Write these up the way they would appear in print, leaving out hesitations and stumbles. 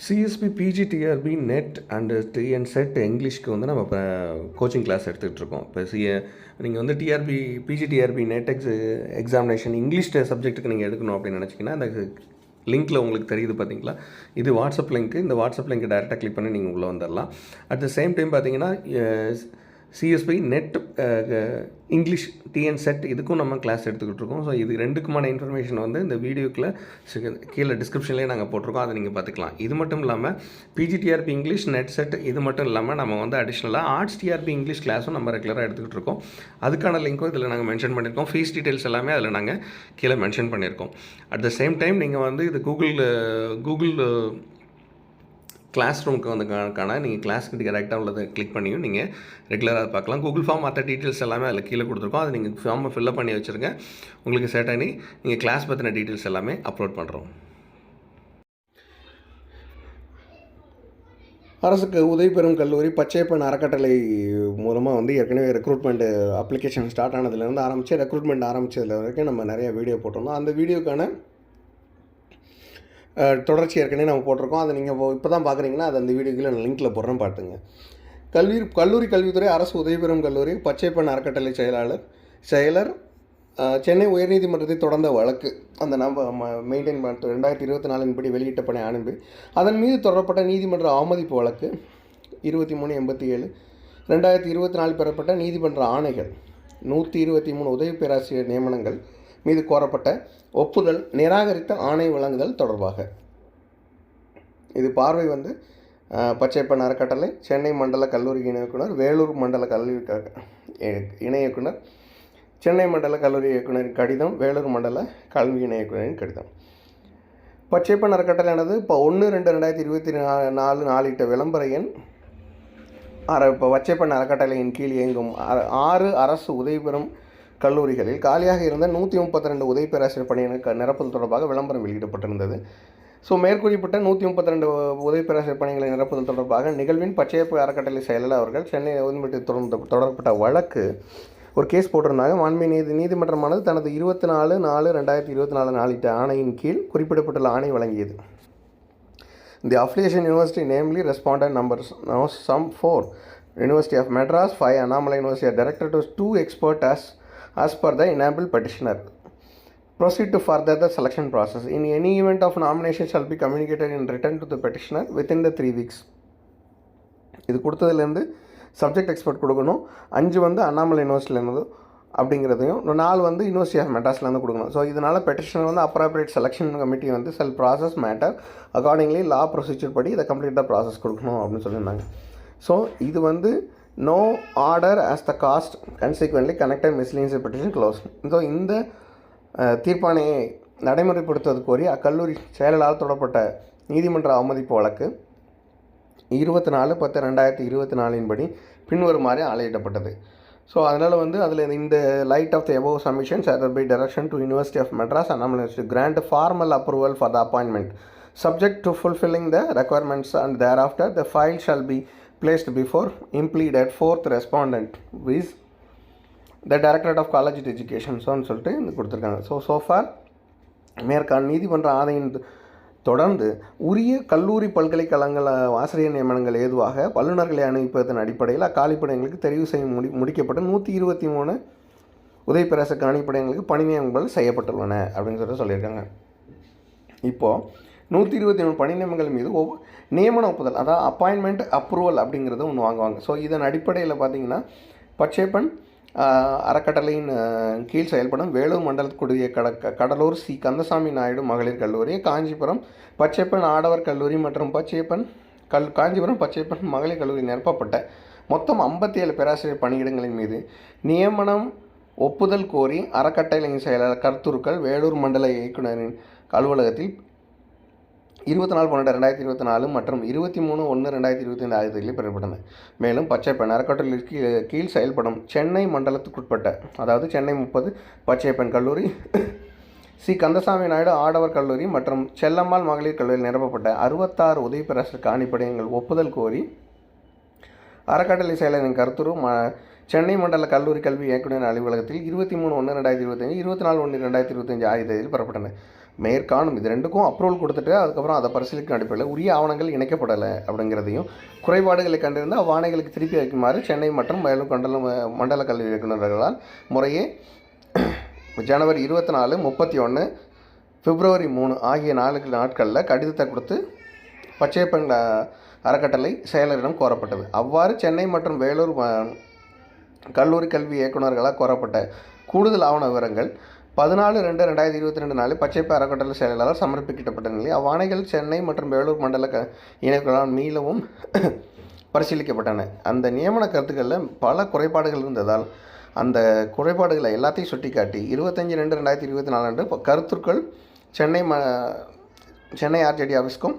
CSB, PGTRB, NET and TN SET இங்கிலீஷ்க்கு வந்து நம்ம இப்போ கோச்சிங் கிளாஸ் எடுத்துகிட்ருக்கோம். இப்போ நீங்கள் வந்து TRB, PGTRB, NET examination English சப்ஜெக்ட்டுக்கு நீங்கள் எடுக்கணும் அப்படின்னு நினச்சிங்கன்னா அந்த லிங்க்கில் உங்களுக்கு தெரியுது பார்த்தீங்களா, இது வாட்ஸ்அப் லிங்க்கு. இந்த வாட்ஸ்அப் லிங்க்கை டேரெக்டாக கிளிக் பண்ணி நீங்கள் உள்ளே வந்துடலாம். அட் த சேம் டைம் பார்த்தீங்கன்னா சிஎஸ்பி, நெட், இங்கிலீஷ், டிஎன் செட் இதுக்கும் நம்ம கிளாஸ் எடுத்துக்கிட்டு இருக்கோம். ஸோ இது ரெண்டுக்குமான இன்ஃபர்மேஷன் வந்து இந்த வீடியோக்குள்ளே கீழே டிஸ்கிரிப்ஷன்லேயே நாங்கள் போட்டிருக்கோம், அதை நீங்கள் பார்த்துக்கலாம். இது மட்டும் இல்லாமல் பிஜிடிஆர்பி இங்கிலீஷ், நெட் செட் இது மட்டும் இல்லாமல் நம்ம வந்து அடிஷ்னலாக ஆர்ட்ஸ் டிஆர்பி இங்கிலீஷ் கிளாஸும் நம்ம ரெகுலராக எடுத்துக்கிட்டு இருக்கோம். அதுக்கான லிங்க்கும் இதில் நாங்கள் மென்ஷன் பண்ணியிருக்கோம். ஃபீஸ் டீட்டெயில்ஸ் எல்லாமே அதில் நாங்கள் கீழே மென்ஷன் பண்ணியிருக்கோம். அட் த சேம் டைம் நீங்கள் வந்து இது கூகுள் கிளாஸ் ரூமுக்கு வந்து நீங்கள் கிளாஸ்க்கு டேரெக்டாக உள்ளதை கிளிக் பண்ணியும் நீங்கள் ரெகுலராக பார்க்கலாம். கூகுள் ஃபார்ம் மற்ற டீட்டெயில்ஸ் எல்லாமே அதில் கீழே கொடுத்துருக்கோம். அதை நீங்கள் ஃபார்மை ஃபில்லப் பண்ணி வச்சுருங்க. உங்களுக்கு செட் ஆகி நீங்கள் கிளாஸ் பற்றின டீட்டெயில்ஸ் எல்லாமே அப்லோட் பண்ணுறோம். அரசுக்கு உதவி பெறும் கல்லூரி பச்சையப்பன் அறக்கட்டளை மூலமாக வந்து ஏற்கனவே ரெக்ரூட்மெண்ட் அப்ளிகேஷன் ஸ்டார்ட் ஆனதுலேருந்து ஆரம்பித்து ரெக்ரூட்மெண்ட் ஆரம்பித்ததில் வரைக்கும் நம்ம நிறைய வீடியோ போட்டிருந்தோம். அந்த வீடியோக்கான தொடர்ச்சி ஏற்கனவே நம்ம போட்டிருக்கோம். அதை நீங்கள் இப்போ தான் பார்க்குறீங்கன்னா அது அந்த வீடியோக்கில் நான் லிங்க்கில் போடுறேன், பார்த்துங்க. கல்லூரி கல்வித்துறை அரசு உதவி பெறும் கல்லூரி பச்சையப்பன் அறக்கட்டளை செயலர் சென்னை உயர்நீதிமன்றத்தை தொடர்ந்த வழக்கு அந்த நம்ம மெயின்டைன் 2024 படி வெளியிட்ட பணி அனுப்பி அதன் மீது தொடரப்பட்ட நீதிமன்ற அவமதிப்பு வழக்கு 2387 2024 பெறப்பட்ட நீதிமன்ற ஆணைகள் 123 உதவி பேராசிரியர் நியமனங்கள் மீது கோரப்பட்ட ஒப்புதல் நிராகரித்த ஆணை வழங்குதல் தொடர்பாக இது பார்வை வந்து பச்சையப்பன் அறக்கட்டளை, சென்னை மண்டல கல்லூரி இணை இயக்குனர், வேலூர் மண்டல கல்வி இணை இயக்குனர், சென்னை மண்டல கல்லூரி இயக்குனரின் கடிதம், வேலூர் மண்டல கல்வி இணை இயக்குனரின் கடிதம். பச்சையப்பன் அறக்கட்டளையானது இப்போ 1/2/2024 நாளிட்ட விளம்பர எண் இப்போ பச்சையப்பன் அறக்கட்டளையின் கீழ் இயங்கும் 6 அரசு உதவி பெறும் கல்லூரிகளில் காலியாக இருந்த 132 உதவி பேராசிரியர் பணியினை நிரப்புதல் தொடர்பாக விளம்பரம் வெளியிடப்பட்டிருந்தது. ஸோ மேற்கூறிப்பட்ட 132 உதவி பேராசிரியர் பணிகளை நிரப்புதல் தொடர்பாக நிகழ்வின் பச்சையப்பன் அறக்கட்டளை செயலாளர் அவர்கள் சென்னை உயர்நீதிமன்றத்தில் தொடரப்பட்ட வழக்கு ஒரு கேஸ் போட்டிருந்தாங்க. மாண்புமிகு நீதிமன்றமானது தனது 24/4/2024 நாளிட்ட ஆணையின் கீழ் குறிப்பிடப்பட்டுள்ள ஆணை வழங்கியது. The affiliation university namely respondent numbers sum 4 University of Madras, 5 Annamalai University are directed to 2 experts as per the enabled petitioner. Proceed to further the selection process. In any event of nomination shall be communicated in written to the petitioner within the 3 weeks. இது கொடுத்ததுலேருந்து subject expert கொடுக்கணும். 5 வந்து அண்ணாமலை யூனிவர்சிட்டியிலேருந்து அப்படிங்கிறதையும் 4 வந்து university of மெட்ராஸ்லேருந்து கொடுக்கணும். So இதனால் petitioner வந்து appropriate selection committee வந்து செல் process matter accordingly லா procedure படி இதை கம்ப்ளீட்டாக ப்ராசஸ் கொடுக்கணும் அப்படின்னு சொல்லியிருந்தாங்க. ஸோ இது வந்து no order as to cost consequently connected miscellaneous petition close. So இந்த தீர்ப்பாணையை நடைமுறைப்படுத்துவது கோரி அக்கல்லூரி செயலாளர் தொடரப்பட்ட நீதிமன்ற அவமதிப்பு வழக்கு 24/10/2024 படி பின்வருமாறு ஆணையிடப்பட்டது. ஸோ அதனால் வந்து அதில் இந்த light of the above submissions other by direction to university of Madras Annamalai university grant formal approval for the appointment subject to fulfilling the requirements and thereafter the file shall be placed before impleaded fourth respondent with the Directorate of College Education. ஸோன்னு சொல்லிட்டு கொடுத்துருக்காங்க. So for மேற்காண் நீதிமன்ற ஆணையின் தொடர்ந்து உரிய கல்லூரி பல்கலைக்கழகங்கள் ஆசிரியர் நியமனங்கள் ஏதுவாக வல்லுநர்களை அனுப்பிப்பதன் அடிப்படையில் அக்காலிப்படைகளுக்கு தெரிவு செய்ய முடிக்கப்பட்ட 123 உதவி பேராசிரியர் காணிப்படைகளுக்கு பணி நியமனங்கள் செய்யப்பட்டுள்ளன அப்படின்னு சொல்லியிருக்காங்க. இப்போது 123 பணி நியமனங்கள் மீது நியமன ஒப்புதல், அதாவது அப்பாயின்மெண்ட் அப்ரூவல் அப்படிங்கிறது ஒன்று வாங்குவாங்க. ஸோ இதன் அடிப்படையில் பார்த்திங்கன்னா பச்சையப்பன் அறக்கட்டளையின் கீழ் செயல்படும் வேலூர் மண்டலத்துக்குரிய கடலூர் சி கந்தசாமி நாயுடு மகளிர் கல்லூரி, காஞ்சிபுரம் பச்சையப்பன் ஆடவர் கல்லூரி மற்றும் காஞ்சிபுரம் பச்சையப்பன் மகளிர் கல்லூரி நிரப்பப்பட்ட மொத்தம் 57 பேராசிரியர் பணியிடங்களின் மீது நியமனம் ஒப்புதல் கோரி அறக்கட்டளையின் செயலாளர் கருத்துருக்கள் வேலூர் மண்டல இயக்குநரின் அலுவலகத்தில் 24/12/2024 மற்றும் 23/1/2025 ஆகியவற்றில் பெறப்பட்டன. மேலும் பச்சையப்பன் அறக்கட்டளைக்கு கீழ் செயல்படும் சென்னை மண்டலத்துக்குட்பட்ட, அதாவது சென்னை 30 பச்சையப்பன் கல்லூரி, சி கந்தசாமி நாயுடு ஆடவர் கல்லூரி மற்றும் செல்லம்மாள் மகளிர் கல்லூரியில் நிரப்பப்பட்ட 66 உதவி பேராசிரியர் காணிப்படையங்கள் ஒப்புதல் கோரி அறக்கட்டளை செயலரின் கருத்துரு சென்னை மண்டல கல்லூரி கல்வி இயக்குநர் அலுவலகத்தில் 23/1/2025 24/1/2025 ஆகிய தேதியில் பெறப்பட்டன. மேற்காணும் இது ரெண்டுக்கும் அப்ரூவல் கொடுத்துட்டு அதுக்கப்புறம் அதை பரிசீலிக்கும் அடிப்படையில் உரிய ஆவணங்கள் இணைக்கப்படலை அப்படிங்கிறதையும் குறைபாடுகளை கண்டிருந்த அவ்வாணைகளுக்கு திருப்பி வைக்குமாறு சென்னை மற்றும் மேலும் மண்டல கல்வி இயக்குநர்களால் முறையே ஜனவரி 24, 31, பிப்ரவரி 3 ஆகிய 4 நாட்களில் கடிதத்தை கொடுத்து பச்சையப்பன் அறக்கட்டளை செயலரிடம் கோரப்பட்டது. அவ்வாறு சென்னை மற்றும் வேலூர் கல்லூரி கல்வி இயக்குநர்களால் கோரப்பட்ட கூடுதல் ஆவண விவரங்கள் 14/2/2022 நாளில் பச்சையப்பன் அறக்கட்டளை செயலாளர் சமர்ப்பிக்கப்பட்ட நிலையில் அவ்வாணைகள் சென்னை மற்றும் வேலூர் மண்டல இணைப்புகளால் மீளவும் பரிசீலிக்கப்பட்டன. அந்த நியமன கருத்துக்களில் பல குறைபாடுகள் இருந்ததால் அந்த குறைபாடுகளை எல்லாத்தையும் சுட்டிக்காட்டி 25/2/2024 அன்று கருத்துக்கள் சென்னை ஆர்ஜேடி ஆஃபீஸ்க்கும்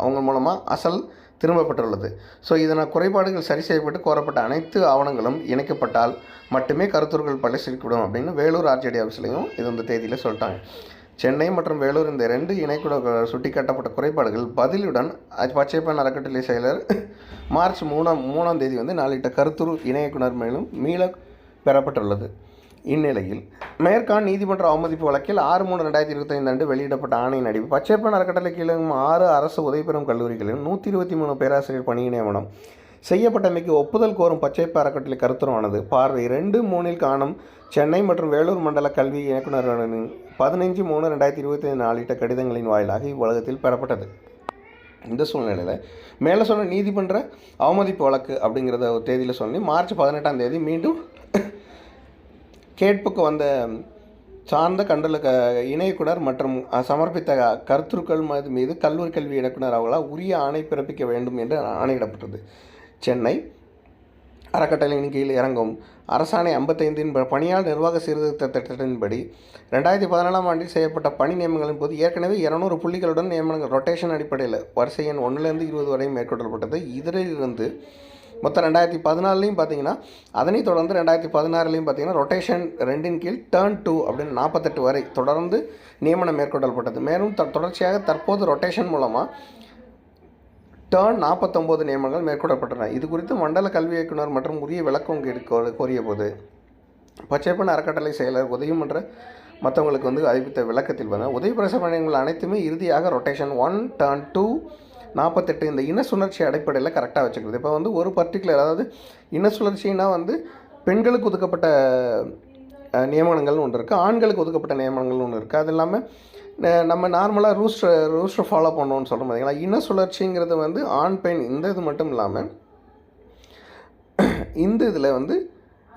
அவங்க மூலமாக அசல் திரும்பப்பட்டுள்ளது. ஸோ இதனால் குறைபாடுகள் சரி செய்யப்பட்டு கோரப்பட்ட அனைத்து ஆவணங்களும் இணைக்கப்பட்டால் மட்டுமே கருத்துருக்கள் பரிசீலிக்கப்படும் அப்படின்னு வேலூர் ஆர்ஜேடி ஆஃபீஸ்லையும் இது இந்த தேதியில் சொல்லிட்டாங்க. சென்னை மற்றும் வேலூர் இந்த 2 இணைக்கூட சுட்டிக்காட்டப்பட்ட குறைபாடுகள் பதிலுடன் பச்சையப்பன் அறக்கட்டளை செயலர் மார்ச் 3ஆம் தேதி நாளிட்ட கருத்துரு இணை இயக்குனர் மேலும் மீள பெறப்பட்டுள்ளது. இந்நிலையில் மேற்கான் நீதிமன்ற அவமதிப்பு வழக்கில் 6/3/2025 அன்று வெளியிடப்பட்ட ஆணையின் அடிப்படையில் பச்சையப்பன் அறக்கட்டளை கீழே 6 அரசு உதவி பெறும் கல்லூரிகளில் 123 பேராசிரியர் பணி நியமனம் செய்யப்பட்டமைக்கு ஒப்புதல் கோரும் பச்சையப்பன் அறக்கட்டளை கருத்துருவானது பார்வை 2/3 காணும் சென்னை மற்றும் வேலூர் மண்டல கல்வி இயக்குநர்களின் 15/3/2025 நாளிட்ட கடிதங்களின் வாயிலாக இவ்வுலகத்தில் பெறப்பட்டது. இந்த சூழ்நிலையில் மேலே சொன்ன நீதிமன்ற அவமதிப்பு வழக்கு அப்படிங்கிறத ஒரு தேதியில் சொல்லி மார்ச் 18ஆம் தேதி மீண்டும் கேட்புக்கு வந்த சார்ந்த இணை இயக்குனர் மற்றும் சமர்ப்பித்த கருத்துருக்கள் மீது கல்லூரி கல்வி இயக்குனர் அவர்களால் உரிய ஆணை பிறப்பிக்க வேண்டும் என்று ஆணையிடப்பட்டது. சென்னை அறக்கட்டளையின் கீழ் இறங்கும் அரசாணை 55-இன் பணியாளர் நிர்வாக சீர்திருத்த திட்டத்தின்படி 2014ஆம் ஆண்டில் செய்யப்பட்ட பணி நியமனங்களின் போது ஏற்கனவே 200 புள்ளிகளுடன் நியமனங்கள் ரொட்டேஷன் அடிப்படையில் வரிசை எண் 1லேருந்து 20 வரை மேற்கொள்ளப்பட்டது. இதிலிருந்து மொத்தம் 2014லையும் பார்த்தீங்கன்னா அதனைத் தொடர்ந்து 2016லையும் பார்த்தீங்கன்னா ரொட்டேஷன் 2-இன் கீழ் டர்ன் 2 அப்படின்னு 48 வரை தொடர்ந்து நியமனம் மேற்கொள்ளப்பட்டது. மேலும் தொடர்ச்சியாக தற்போது ரொட்டேஷன் மூலமாக டர்ன் 49 நியமனங்கள் மேற்கொள்ளப்பட்டன. இது குறித்து மண்டல கல்வி இயக்குனர் மற்றும் உரிய விளக்கம் கோரிய போது பச்சையப்பன் அறக்கட்டளை செயலர் உதவிமன்ற மற்றவங்களுக்கு அறிவித்த விளக்கத்தில் உதவி பிரசவ பணிகள் அனைத்துமே இறுதியாக ரொட்டேஷன் 1, டர்ன் 2, 48 இந்த இன சுழற்சி அடிப்படையில் கரெக்டாக வச்சுக்கிறது. இப்போ ஒரு பர்டிகுலர் அதாவது இன சுழற்சின்னா பெண்களுக்கு ஒதுக்கப்பட்ட நியமனங்கள்னு ஒன்று இருக்குது, ஆண்களுக்கு ஒதுக்கப்பட்ட நியமனங்கள்னு ஒன்று இருக்குது. அது இல்லாமல் நம்ம நார்மலாக ரூஸ்டர் ஃபாலோ பண்ணோன்னு சொல்கிறோம் பார்த்தீங்களா. இன சுழற்சிங்கிறது ஆண் பெண் இந்த இது மட்டும் இல்லாமல் இந்த இதில்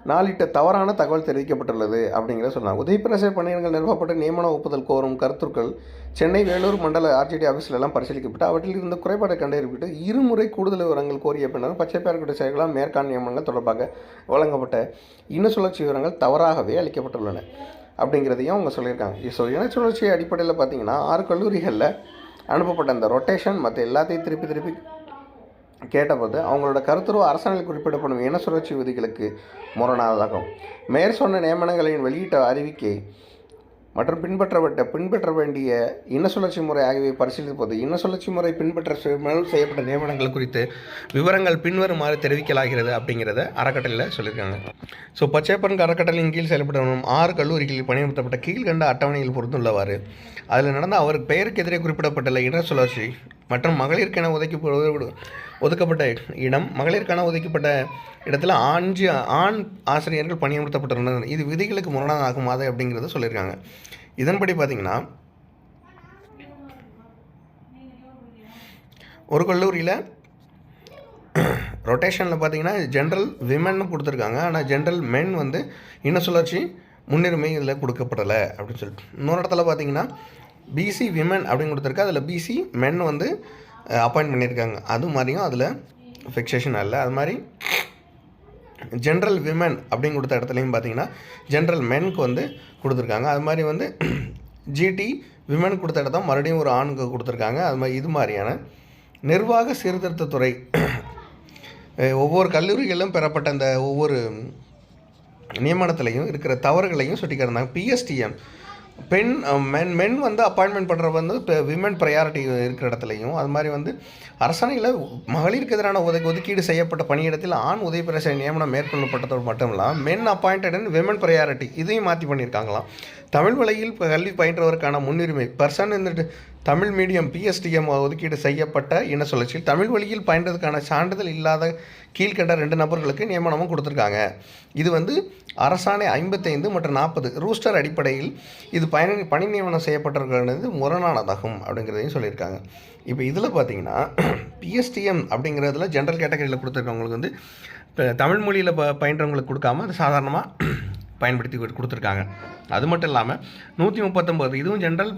நாளிட்ட தவறான தகவல் தெரிவிக்கப்பட்டுள்ளது அப்படிங்கிறத சொன்னாங்க. உதவி பிரசவ பணியிடங்கள் நிறுவப்பட்ட நியமன ஒப்புதல் கோரும் கருத்துக்கள் சென்னை வேலூர் மண்டல ஆர்ஜேடி ஆஃபீஸில் எல்லாம் பரிசீலிக்கப்பட்டு அவற்றில் இருந்த குறைபாடை கண்டறிவிட்டு இருமுறை கூடுதல் விவரங்கள் கோரிய பின்னர் பச்சைப்பேரக்கட்ட செயல்களால் மேற்காண் நியமனங்கள் தொடர்பாக வழங்கப்பட்ட இன சுழற்சி விவரங்கள் தவறாகவே அளிக்கப்பட்டுள்ளன அப்படிங்கிறதையும் அவங்க சொல்லியிருக்காங்க. ஸோ இன சுழற்சி அடிப்படையில் பார்த்தீங்கன்னா 6 கல்லூரிகளில் அனுப்பப்பட்ட அந்த ரொட்டேஷன் மற்ற எல்லாத்தையும் திருப்பி கேட்டபோது அவங்களோட கருத்துருவ அரசாணையில் குறிப்பிடப்படும் இன சுழற்சி விதிகளுக்கு முரணாதாகும். சொன்ன நியமனங்களின் வெளியிட்ட அறிவிக்கை மற்றும் பின்பற்ற வேண்டிய இன சுழற்சி முறை ஆகியவை பரிசீலித்த போது இன சுழற்சி முறை செய்யப்பட்ட நியமனங்கள் குறித்து விவரங்கள் பின்வருமாறு தெரிவிக்கலாகிறது அப்படிங்கிறத அறக்கட்டளையில் சொல்லியிருக்காங்க. ஸோ பச்சையப்பன் அறக்கட்டளையின் கீழ் செயல்படும் 6 கல்லூரிகளில் பணியமர்த்தப்பட்ட கீழ்கண்ட அட்டவணையில் பொறுத்துள்ளவாறு அதில் நடந்த அவர் பெயருக்கு எதிரே குறிப்பிடப்பட்டுள்ள இன சுழற்சி மற்றும் மகளிருக்கென ஒதுக்கப்பட்ட இடம் மகளிருக்கான ஒதுக்கப்பட்ட இடத்துல 5 ஆண் ஆசிரியர்கள் பணியமர்த்தப்பட்டுள்ளனர். இது விதிகளுக்கு முரணாக ஆகுமாது அப்படிங்கிறத சொல்லியிருக்காங்க. இதன்படி பார்த்திங்கன்னா ஒரு கல்லூரியில் ரொட்டேஷனில் பார்த்திங்கன்னா ஜென்ரல் விமன் கொடுத்துருக்காங்க. ஆனால் ஜென்ரல் மென் இன சுழற்சி முன்னுரிமை இதில் கொடுக்கப்படலை அப்படின்னு சொல்லிட்டு இன்னொரு இடத்துல பார்த்திங்கன்னா பிசி விமன் அப்படின்னு கொடுத்துருக்கா. அதில் பிசி மென் அப்பாயிண்ட் பண்ணியிருக்காங்க. அது மாதிரியும் அதில் ஃபிக்சேஷன் இல்லை. அது மாதிரி ஜென்ரல் விமன் அப்படின்னு கொடுத்த இடத்துலையும் பார்த்தீங்கன்னா ஜென்ரல் மென்க்கு கொடுத்துருக்காங்க. அது மாதிரி ஜிடி விமன் கொடுத்த இடத்த மறுபடியும் ஒரு ஆணுக்கு கொடுத்துருக்காங்க. அது மாதிரி இது மாதிரியான நிர்வாக சீர்திருத்தத்துறை ஒவ்வொரு கல்லூரிகளிலும் பெறப்பட்ட அந்த ஒவ்வொரு நியமனத்திலையும் இருக்கிற தவறுகளையும் சுட்டிக்காட்டினாங்க. பிஎஸ்டிஎம் மென் அப்பாயின்மெண்ட் பண்ணுற இப்போ விமன் ப்ரையாரிட்டி இருக்கிற இடத்துலையும் அது மாதிரி அரசாணையில் மகளிருக்கு எதிரான ஒதுக்கீடு செய்யப்பட்ட பணியிடத்தில் ஆண் உதவி பிரசவ நியமனம் மேற்கொள்ளப்பட்டதோடு மட்டும் இல்லாமல் மென் அப்பாயிண்டட் அண்ட் விமன் ப்ரையாரிட்டி இதையும் மாற்றி பண்ணியிருக்காங்களாம். தமிழ் வழியில் கல்வி பயின்றவருக்கான முன்னுரிமை பர்சன் இந்த தமிழ் மீடியம் PSTM ஒதுக்கீடு செய்யப்பட்ட இன சுழற்சியில் தமிழ் வழியில் பயின்றதுக்கான சான்றிதழ் இல்லாத கீழ்கண்ட 2 நபர்களுக்கு நியமனமும் கொடுத்துருக்காங்க. இது வந்து அரசாணை 55 மற்றும் 40 ரூஸ்டர் அடிப்படையில் இது பணி நியமனம் செய்யப்பட்டிருக்கிறது முரணானதாகும் அப்படிங்கிறதையும் சொல்லியிருக்காங்க. இப்போ இதில் பார்த்தீங்கன்னா PSTM அப்படிங்கிறதுல ஜென்ரல் கேட்டகரியில் கொடுத்துருக்கவங்களுக்கு வந்து தமிழ் மொழியில் பயின்றவங்களுக்கு கொடுக்காம அது சாதாரணமாக பயன்படுத்தி கொடுத்துருக்காங்க. அது மட்டும் இல்லாமல் 139 இதுவும் ஜென்ரல்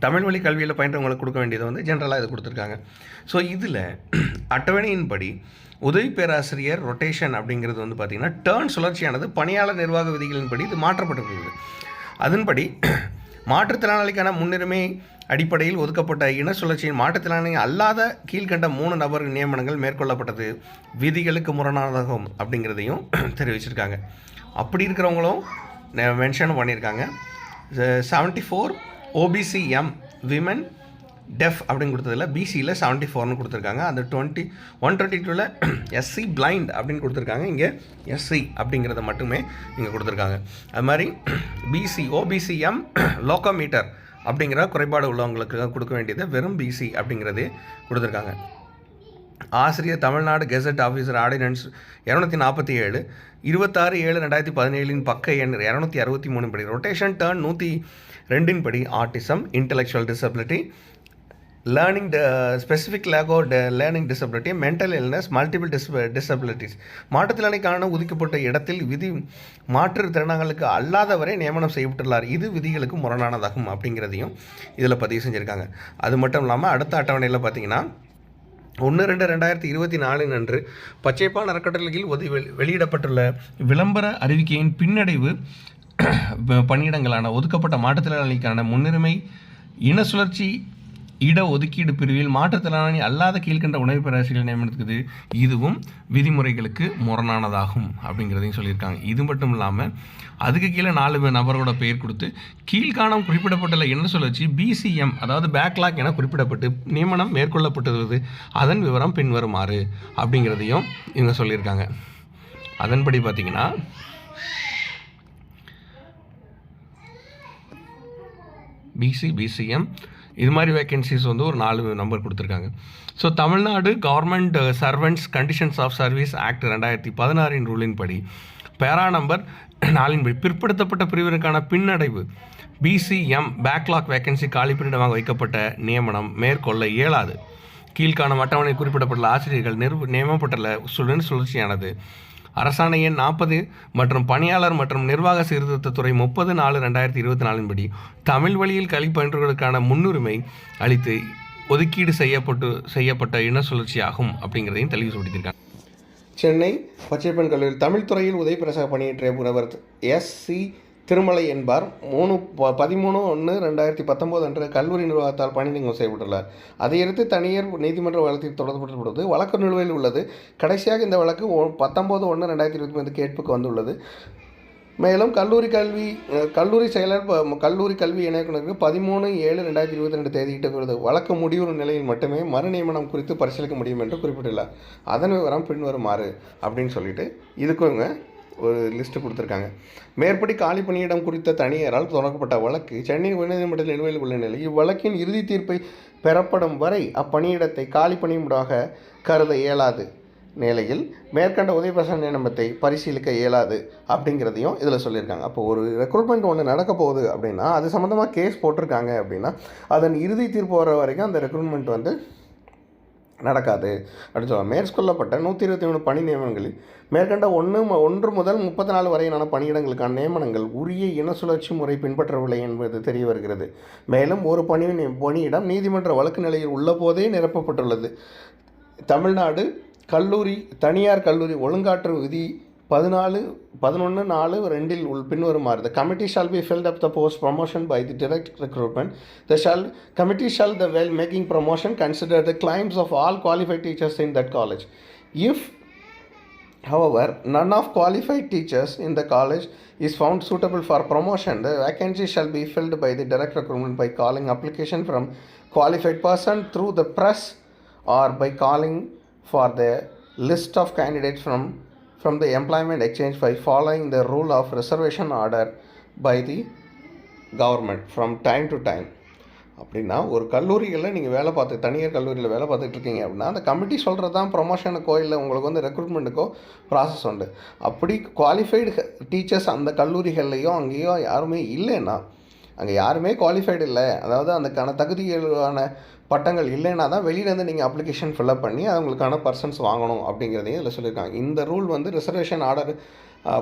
தமிழ் வழி கல்வியில் பயின்றவங்களுக்கு கொடுக்க வேண்டியது வந்து ஜென்ரலாக இது கொடுத்துருக்காங்க. ஸோ இதில் அட்டவணையின்படி உதவி பேராசிரியர் ரொட்டேஷன் அப்படிங்கிறது வந்து பார்த்திங்கன்னா டேர்ன் சுழற்சியானது பணியாளர் நிர்வாக விதிகளின்படி இது மாற்றப்பட்டிருக்கிறது. அதன்படி மாற்றுத்திறனாளிக்கான முன்னுரிமை அடிப்படையில் ஒதுக்கப்பட்ட இன சுழற்சியின் மாற்றுத்திறனாளி அல்லாத கீழ்கண்ட 3 நபர் நியமனங்கள் மேற்கொள்ளப்பட்டது விதிகளுக்கு முரணானதாகும் அப்படிங்கிறதையும் தெரிவிச்சிருக்காங்க. அப்படி இருக்கிறவங்களும் மென்ஷன் பண்ணியிருக்காங்க. 74 OBCM விமன் டெஃப் அப்படின்னு கொடுத்ததில் பிசியில் 74ன்னு கொடுத்துருக்காங்க. அந்த 122ல் SC பிளைண்ட் அப்படின்னு கொடுத்துருக்காங்க. இங்கே SC அப்படிங்கிறத மட்டுமே இங்கே கொடுத்துருக்காங்க. அது மாதிரி OBCM லோக்கோமீட்டர் அப்படிங்கிற குறைபாடு உள்ளவங்களுக்கு கொடுக்க வேண்டியதை வெறும் BC அப்படிங்கிறதே கொடுத்துருக்காங்க. ஆசிரியர் தமிழ்நாடு கெசட் ஆஃபீஸர் ஆர்டினன்ஸ் 247 26/7/2017 பக்க எண் 263 படி ரொட்டேஷன் டேர்ன் 102 படி autism, intellectual disability, learning specific லேகோ learning disability, mental illness, multiple disabilities மாற்றுத்திறனாளிக்கான ஒதுக்கப்பட்ட இடத்தில் விதி மாற்றுத்திறனாளிகளுக்கு அல்லாதவரை நியமனம் செய்யப்பட்டுள்ளார். இது விதிகளுக்கு முரணானதாகும் அப்படிங்கிறதையும் இதில் பதிவு செஞ்சுருக்காங்க. அது மட்டும் இல்லாமல் அடுத்த அட்டவணையில் பார்த்தீங்கன்னா 1/2/2024 அன்று பச்சைப்பான் அறக்கட்டளையில் வெளியிடப்பட்டுள்ள விளம்பர அறிவிக்கையின் பின்னடைவு பணியிடங்களான ஒதுக்கப்பட்ட மாற்றுத்திறனாளிக்கான முன்னுரிமை இன சுழற்சி இட ஒதுக்கீடு பிரிவில் மாற்றுத்திறனாளி அல்லாத கீழ்கண்ட உணவு பேராசிரியர்கள் நியமனத்துக்கு இதுவும் விதிமுறைகளுக்கு முரணானதாகும் அப்படிங்கிறதையும் சொல்லியிருக்காங்க. இது மட்டும் இல்லாமல் அதுக்கு கீழே 4 நபரோட பெயர் கொடுத்து கீழ்காணம் குறிப்பிடப்பட்டுள்ள இன சுழற்சி BCM அதாவது பேக்லாக் என குறிப்பிடப்பட்டு நியமனம் மேற்கொள்ளப்பட்டுள்ளது அதன் விவரம் பின்வருமாறு அப்படிங்கிறதையும் இவங்க சொல்லியிருக்காங்க. அதன்படி பார்த்திங்கன்னா BCM இது மாதிரி வேக்கன்சிஸ் வந்து ஒரு 4 நம்பர் கொடுத்துருக்காங்க. So Tamil Nadu government servants conditions of service act 2016 ரூலின் படி பேரா நம்பர் 4 படி பிற்படுத்தப்பட்ட பிரிவினருக்கான பின்னடைவு BCM பேக்லாக் வேக்கன்சி காலிப்பணியிடமாக வைக்கப்பட்ட நியமனம் மேற்கொள்ள இயலாது. கீழ்காணும் அட்டவணை குறிப்பிடப்பட்டுள்ள ஆசிரியர்கள் நியமப்பட்டுள்ள சுழற்சியானது அரசாணை எண் 40 மற்றும் பணியாளர் மற்றும் நிர்வாக சீர்திருத்தத்துறை 30/4/2024 படி தமிழ் வழியில் கல்வி பயின்றவர்களுக்கான முன்னுரிமை அளித்து ஒதுக்கீடு செய்யப்பட்ட இன சுழற்சியாகும் அப்படிங்கிறதையும் தெளிவுபடுத்தியிருக்காங்க. சென்னை பச்சைப்பன் கல்லூரியில் தமிழ் துறையில் உதவி பிரசாக பணியாற்றிய புலவர் SC திருமலை என்பார் 13/1/2019 அன்று கல்லூரி நிர்வாகத்தால் பணி நீக்கம் செய்யப்பட்டுள்ளார். அதையடுத்து தனியார் நீதிமன்ற வழக்கில் தொடரப்பட்டுள்ளது. வழக்கு நிலுவையில் உள்ளது. கடைசியாக இந்த வழக்கு 19/1/2025 கேட்புக்கு வந்துள்ளது. மேலும் கல்லூரி செயலர் கல்லூரி கல்வி இணைக்குனருக்கு 13/7/2022 தேதியிட்டுள்ளது. வழக்கு முடிவு நிலையில் மட்டுமே மறு நியமனம் குறித்து பரிசீலிக்க முடியும் என்று குறிப்பிட்டுள்ளார். அதன் விவரம் பின்வருமாறு அப்படின்னு சொல்லிட்டு இதுக்குங்க ஒரு லிஸ்ட்டு கொடுத்துருக்காங்க. மேற்படி காலி பணியிடம் குறித்த தனியாரால் தொடங்கப்பட்ட வழக்கு சென்னை உயர்நீதிமன்றத்தில் நிலுவையில் உள்ள நிலையில் இவ்வழக்கின் இறுதி தீர்ப்பை பெறப்படும் வரை அப்பணியிடத்தை காலி பணியிடமாக கருத இயலாது நிலையில் மேற்கண்ட உதவி பிரசார நியமனத்தை பரிசீலிக்க இயலாது அப்படிங்கிறதையும் இதில் சொல்லியிருக்காங்க. அப்போ ஒரு ரெக்ரூட்மெண்ட் ஒன்று நடக்க போகுது அப்படின்னா அது சம்மந்தமாக கேஸ் போட்டிருக்காங்க அப்படின்னா அதன் இறுதி தீர்ப்பு வர வரைக்கும் அந்த ரெக்ரூட்மெண்ட் வந்து நடக்காது அப்படின்னு சொல்லுவாங்க. மேற்கொள்ளப்பட்ட 123 பணி நியமனங்களில் மேற்கண்ட 1 முதல் 34 வரையிலான பணியிடங்களுக்கான நியமனங்கள் உரிய இன சுழற்சி முறை பின்பற்றவில்லை என்பது தெரிய வருகிறது. மேலும் ஒரு பணியிடம் நீதிமன்ற வழக்கு நிலையில் உள்ள போதே நிரப்பப்பட்டுள்ளது. தமிழ்நாடு தனியார் கல்லூரி ஒழுங்காற்று விதி 14/11/4/2 பின்வருமாறு The committee shall be filled up the post promotion by the direct recruitment. Committee shall while making promotion consider the claims of all qualified teachers in that college. If, however, none of qualified teachers in the college is found suitable for promotion, the vacancy shall be filled by the direct recruitment by calling application from qualified person through the press or by calling for the list of candidates from the employment exchange by following the rule of reservation order by the government from time to time. அப்படின்னா ஒரு கல்லூரிகளில் நீங்கள் வேலை பார்த்து தனியார் கல்லூரியில் வேலை பார்த்துட்டு இருக்கீங்க அப்படின்னா அந்த கமிட்டி சொல்கிறது தான் ப்ரொமோஷனுக்கோ இல்லை உங்களுக்கு வந்து ரெக்ரூட்மெண்ட்டுக்கோ ப்ராசஸ் உண்டு. அப்படி குவாலிஃபைடு டீச்சர்ஸ் அந்த கல்லூரிகள்லையோ அங்கேயோ யாருமே இல்லைன்னா, அங்கே யாருமே குவாலிஃபைடு இல்லை, அதாவது அதுக்கான தகுதிகளான பட்டங்கள் இல்லைன்னா தான் வெளியிலேருந்து நீங்கள் அப்ளிகேஷன் ஃபில்அப் பண்ணி அவங்களுக்கான பர்சன்ஸ் வாங்கணும் அப்படிங்கிறதையும் இதில் சொல்லியிருக்காங்க. இந்த ரூல் வந்து reservation order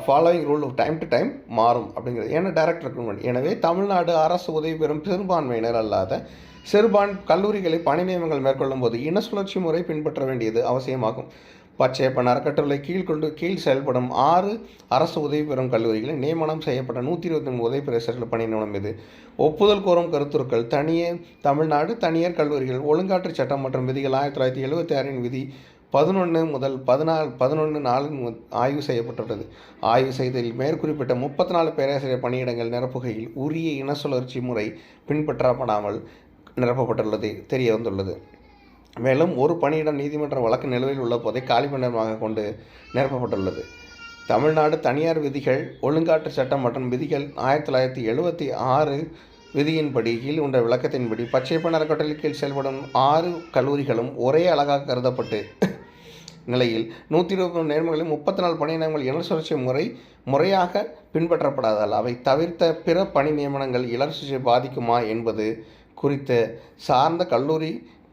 following rule time to time மாறும் அப்படிங்கிறது. ஏன்னா டைரக்ட் ரெக்ரூட்மெண்ட். எனவே தமிழ்நாடு அரசு உதவி பெறும் சிறுபான்மையினர் அல்லாத கல்லூரிகளை பணி நியமனங்கள் மேற்கொள்ளும் போது இன சுழற்சி முறை பின்பற்ற வேண்டியது அவசியமாகும். பச்சையப்பன் அறக்கட்டளை கீழ் செயல்படும் 6 அரசு உதவி பெறும் கல்லூரிகளில் நியமனம் செய்யப்பட்ட 123 உதவி பேராசிரியர்கள் பணி நியமனம் இது. ஒப்புதல் கோரும் கருத்துருக்கள் தமிழ்நாடு தனியார் கல்லூரிகள் ஒழுங்காற்று சட்டம் மற்றும் விதிகள் 1976 விதி 11 முதல் 11/4 ஆய்வு செய்யப்பட்டுள்ளது. ஆய்வு செய்ததில் மேற்குறிப்பிட்ட 34 பேராசிரியர் பணியிடங்கள் நிரப்புகையில் உரிய இன சுழற்சி முறை பின்பற்றப்படாமல் நிரப்பப்பட்டுள்ளது தெரிய வந்துள்ளது. மேலும் ஒரு பணியிடம் நீதிமன்ற வழக்கு நிலுவையில் உள்ள போதை காலிப்பணியிடமாக கொண்டு நிரப்பப்பட்டுள்ளது. தமிழ்நாடு தனியார் விதிகள் ஒழுங்காற்று சட்டம் மற்றும் விதிகள் 1976 விதியின்படி கீழ் உள்ள விளக்கத்தின்படி பச்சையப்பன் அறக்கட்டளை கீழ் செயல்படும் 6 கல்லூரிகளும் ஒரே அழகாக கருதப்பட்டு நிலையில் 120 நேர்மங்களில் 34 பணி நியமனங்கள் இளர் சுழற்சி முறையாக பின்பற்றப்படாதால் அவை தவிர்த்த பிற பணி நியமனங்கள் இளர் சுழற்சியை பாதிக்குமா என்பது குறித்த சார்ந்த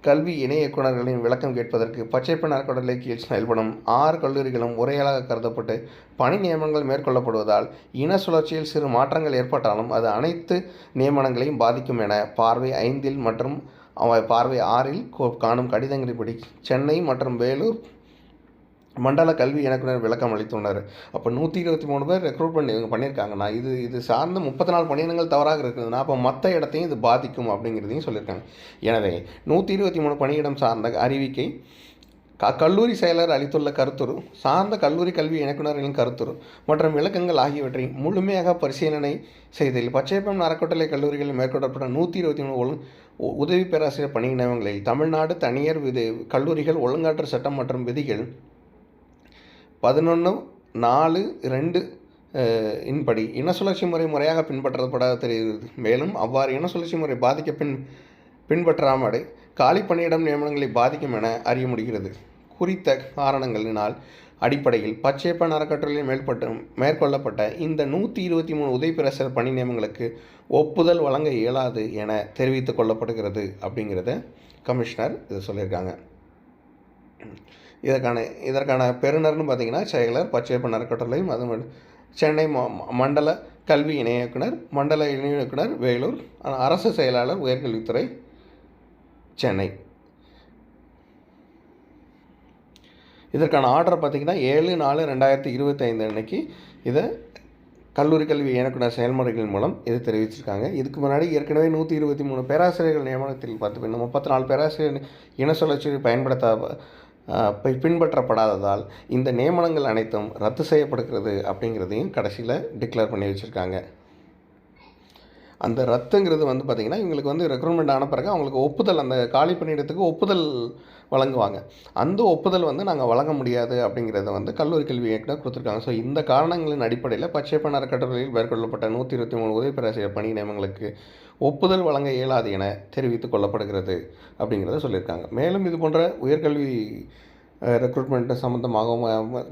கல்வி இணை இயக்குநர்களின் விளக்கம் கேட்பதற்கு பச்சையப்பன் அறக்கட்டளை கீழ் செயல்படும் 6 கல்லூரிகளும் ஒரேயாக கருதப்பட்டு பணி நியமனங்கள் மேற்கொள்ளப்படுவதால் இன சுழற்சியில் சிறு மாற்றங்கள் ஏற்பட்டாலும் அது அனைத்து நியமனங்களையும் பாதிக்கும் என பார்வை 5 மற்றும் பார்வை 6 காணும் கடிதங்களின்படி சென்னை மற்றும் வேலூர் மண்டல கல்வி இயக்குனர் விளக்கம் அளித்துள்ளனர். அப்போ 123 பேர் ரெக்ரூட்மெண்ட் இவங்க பண்ணியிருக்காங்கன்னா இது சார்ந்த 34 பணியிடங்கள் தவறாக இருக்குதுன்னா அப்போ மற்ற இடத்தையும் இது பாதிக்கும் அப்படிங்கிறதையும் சொல்லியிருக்காங்க. எனவே 123 பணியிடம் சார்ந்த அறிவிக்கை கல்லூரி செயலர் அளித்துள்ள கருத்துரு சார்ந்த கல்லூரி கல்வி இயக்குநர்களின் கருத்துரு மற்றும் விளக்கங்கள் ஆகியவற்றை முழுமையாக பரிசீலனை செய்ததில் பச்சையப்பன் அறக்கட்டளை கல்லூரிகளில் மேற்கொள்ளப்பட்ட 123 உதவி பேராசிரியர் பணி நியமனங்களில் தமிழ்நாடு தனியார் கல்லூரிகள் ஒழுங்காற்று சட்டம் மற்றும் விதிகள் 11/4/2 இன்படி இன சுழற்சி முறையாக பின்பற்றப்படாத தெரிகிறது. மேலும் அவ்வாறு இன சுழற்சி முறை பின்பற்றாமல் காலி பணியிடம் நியமனங்களை பாதிக்கும் என அறிய முடிகிறது. குறித்த காரணங்களினால் அடிப்படையில் பச்சையப்பன் அறக்கட்டளையில் மேற்கொள்ளப்பட்ட இந்த 123 உதவி பேராசிரியர் பணி நியமனங்களுக்கு ஒப்புதல் வழங்க இயலாது என தெரிவித்துக் கொள்ளப்படுகிறது அப்படிங்கிறத கமிஷனர் இது சொல்லியிருக்காங்க. இதற்கான பெறுநர்னு பார்த்தீங்கன்னா செயலர் பச்சையப்பன் அறக்கட்டளை சென்னை மண்டல கல்வி இணை இயக்குனர் மண்டல இணை இயக்குனர் வேலூர் அரசு செயலாளர் உயர்கல்வித்துறை சென்னை. இதற்கான ஆர்டர் பார்த்திங்கன்னா 7/4/2025 அன்னைக்கு இதை கல்லூரி கல்வி இயக்குனர் செயல்முறைகள் மூலம் இது தெரிவிச்சிருக்காங்க. இதுக்கு முன்னாடி ஏற்கனவே 123 பேராசிரியர்கள் நியமனத்தில் 34 பேராசிரியர் இன சுழற்சியை பின்பற்றப்படாததால் இந்த நியமனங்கள் அனைத்தும் ரத்து செய்யப்படுகிறது அப்படிங்கிறதையும் கடைசியில் டிக்ளேர் பண்ணி வச்சுருக்காங்க. அந்த ரத்துங்கிறது பார்த்திங்கன்னா இவங்களுக்கு ரெக்ரூட்மெண்ட் ஆன பிறகு அவங்களுக்கு ஒப்புதல் அந்த காலி பணியிடத்துக்கு ஒப்புதல் வழங்குவாங்க. அந்த ஒப்புதல் நாங்கள் வழங்க முடியாது அப்படிங்கிறத கல்லூரி கல்வி இயக்குனர் கொடுத்துருக்காங்க. ஸோ இந்த காரணங்களின் அடிப்படையில் பச்சையப்பன் அறக்கட்டளையில் மேற்கொள்ளப்பட்ட 123 உதவி பேராசிரியர் பணி நியமனங்களுக்கு ஒப்புதல் வழங்க இயலாது என தெரிவித்துக் கொள்ளப்படுகிறது அப்படிங்கிறத சொல்லியிருக்காங்க. மேலும் இது போன்ற உயர்கல்வி ரெக்ரூட்மெண்ட் சம்மந்தமாகவும்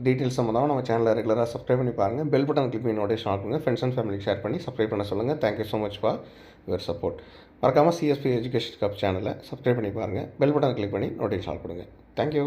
டீட்டெயில்ஸ் சம்மந்தமாக நம்ம சேனலில் ரெகுலராக சப்ஸ்கிரைப் பண்ணி பாருங்கள். பெல் பட்டன் கிளிக் பண்ணி நோட்டிஃபிகேஷன் ஆன் பண்ணுங்கள். ஃப்ரெண்ட்ஸ் அண்ட் ஃபேமிலிக்கு ஷேர் பண்ணி சப்ஸ்கிரைப் பண்ண சொல்லுங்கள். Thank you so much for your support. மறக்காமல் சிஎஸ்பி எஜுகேஷன் கப் சேனலை சப்ஸ்கிரைப் பண்ணி பாருங்கள். பெல் பட்டன் கிளிக் பண்ணி நோட்டிஃபிகேஷன் ஆன் பண்ணுங்கள். தேங்க்யூ.